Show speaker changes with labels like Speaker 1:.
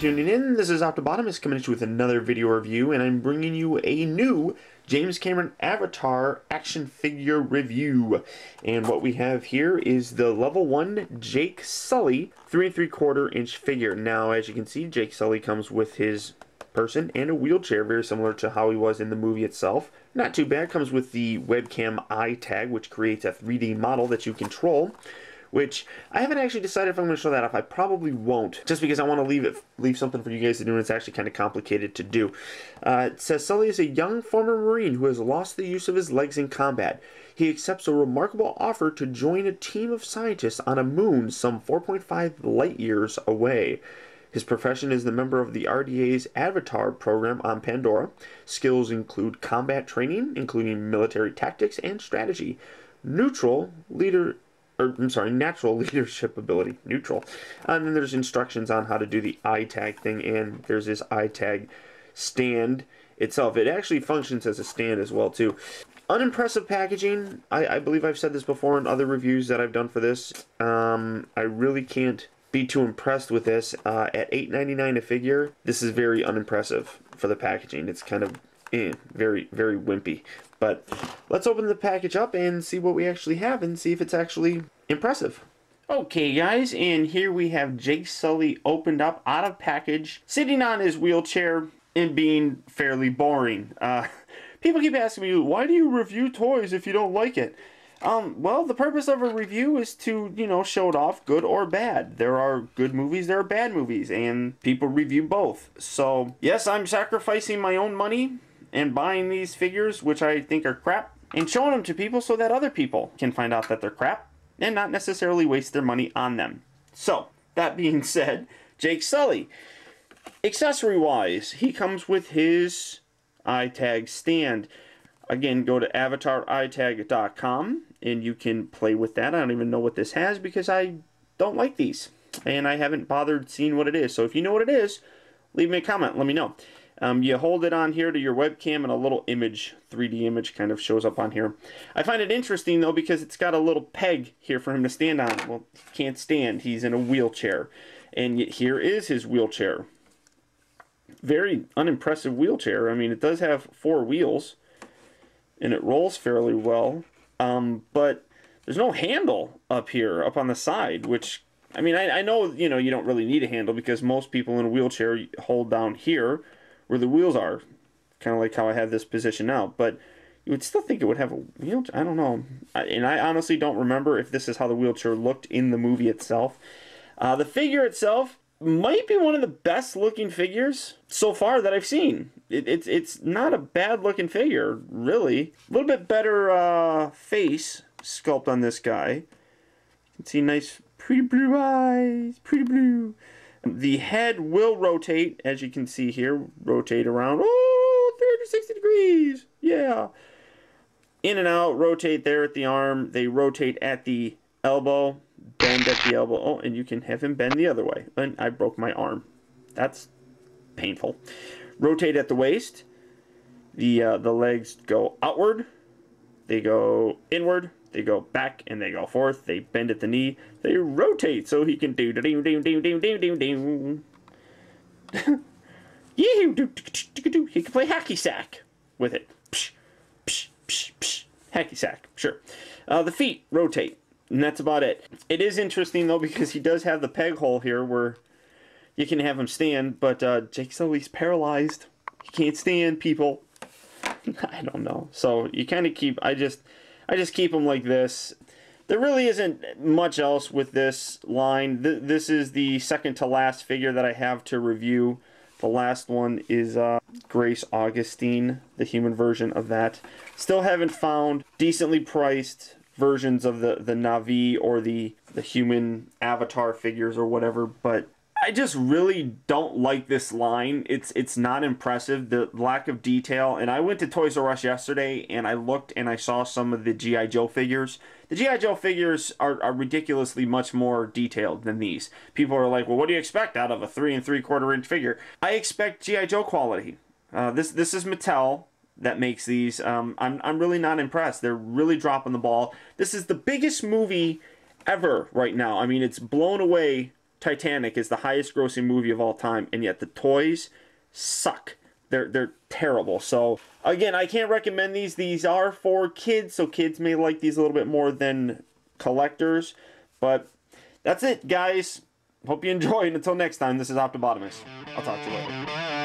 Speaker 1: tuning in. This is Optibottom coming at you with another video review, and I'm bringing you a new James Cameron Avatar action figure review. And what we have here is the level 1 Jake Sully 3 3/4 inch figure. Now, as you can see, Jake Sully comes with his person and a wheelchair, very similar to how he was in the movie itself. Not too bad. Comes with the webcam eye tag, which creates a 3D model that you control, which I haven't actually decided if I'm going to show that off. I probably won't, just because I want to leave something for you guys to do, and it's actually kind of complicated to do. It says, Sully is a young former Marine who has lost the use of his legs in combat. He accepts a remarkable offer to join a team of scientists on a moon some 4.5 light years away. His profession is the member of the RDA's Avatar program on Pandora. Skills include combat training, including military tactics and strategy, natural leadership ability. Neutral. And then there's instructions on how to do the eye tag thing, and there's this eye tag stand itself. It actually functions as a stand as well, too. Unimpressive packaging. I believe I've said this before in other reviews that I've done for this. I really can't be too impressed with this. At $8.99 a figure, this is very unimpressive for the packaging. It's kind of very, very wimpy. But let's open the package up and see what we actually have and see if it's actually impressive. Okay, guys, and here we have Jake Sully opened up out of package, sitting on his wheelchair and being fairly boring. People keep asking me, why do you review toys if you don't like it? Well, the purpose of a review is to, show it off, good or bad. There are good movies, there are bad movies, and people review both. So, yes, I'm sacrificing my own money and buying these figures, which I think are crap, and showing them to people so that other people can find out that they're crap and not necessarily waste their money on them. So, that being said, Jake Sully. Accessory-wise, he comes with his eye tag stand. Again, go to avatareyeTag.com and you can play with that. I don't even know what this has because I don't like these, and I haven't bothered seeing what it is. So if you know what it is, leave me a comment. Let me know. You hold it on here to your webcam, and a little image, 3D image, kind of shows up on here. I find it interesting, though, because it's got a little peg here for him to stand on. Well, he can't stand. He's in a wheelchair. And yet here is his wheelchair. Very unimpressive wheelchair. I mean, it does have 4 wheels, and it rolls fairly well. But there's no handle up here, up on the side, which, I mean, I know, you don't really need a handle because most people in a wheelchair hold down here where the wheels are, kind of like how I have this position now, but you would still think it would have a wheelchair. I don't know, and I honestly don't remember if this is how the wheelchair looked in the movie itself. The figure itself might be one of the best looking figures so far that I've seen. It's not a bad looking figure, really. A little bit better face sculpt on this guy. You can see nice pretty blue eyes, pretty blue. The head will rotate, as you can see here, rotate around, 360 degrees, yeah. In and out, rotate there at the arm, they rotate at the elbow, bend at the elbow, oh, and you can have him bend the other way. And I broke my arm. That's painful. Rotate at the waist, the legs go outward, they go inward, they go back, and they go forth. They bend at the knee. They rotate so he can do ding ding ding ding ding ding ding. He can play hacky sack with it. Psh, psh, psh, psh. Hacky sack, sure. The feet rotate, and that's about it. It is interesting though because he does have the peg hole here where you can have him stand, but Jake Sully's paralyzed. He can't stand, people. I don't know. So you kind of keep. I just keep them like this. There really isn't much else with this line. This is the second to last figure that I have to review. The last one is Grace Augustine, the human version of that. Still haven't found decently priced versions of the Na'vi or the human avatar figures or whatever, but I just really don't like this line. It's not impressive, the lack of detail. And I went to Toys R Us yesterday and I looked and I saw some of the G.I. Joe figures. The G.I. Joe figures are ridiculously much more detailed than these. People are like, well, what do you expect out of a 3 3/4 inch figure? I expect G.I. Joe quality. This is Mattel that makes these. I'm really not impressed. They're really dropping the ball. This is the biggest movie ever right now. I mean, it's blown away Titanic is the highest grossing movie of all time, and yet the toys suck. They're terrible. So again, I can't recommend these. These are for kids, so kids may like these a little bit more than collectors. But that's it, guys. Hope you enjoyed. Until next time, this is Optobotomist. I'll talk to you later.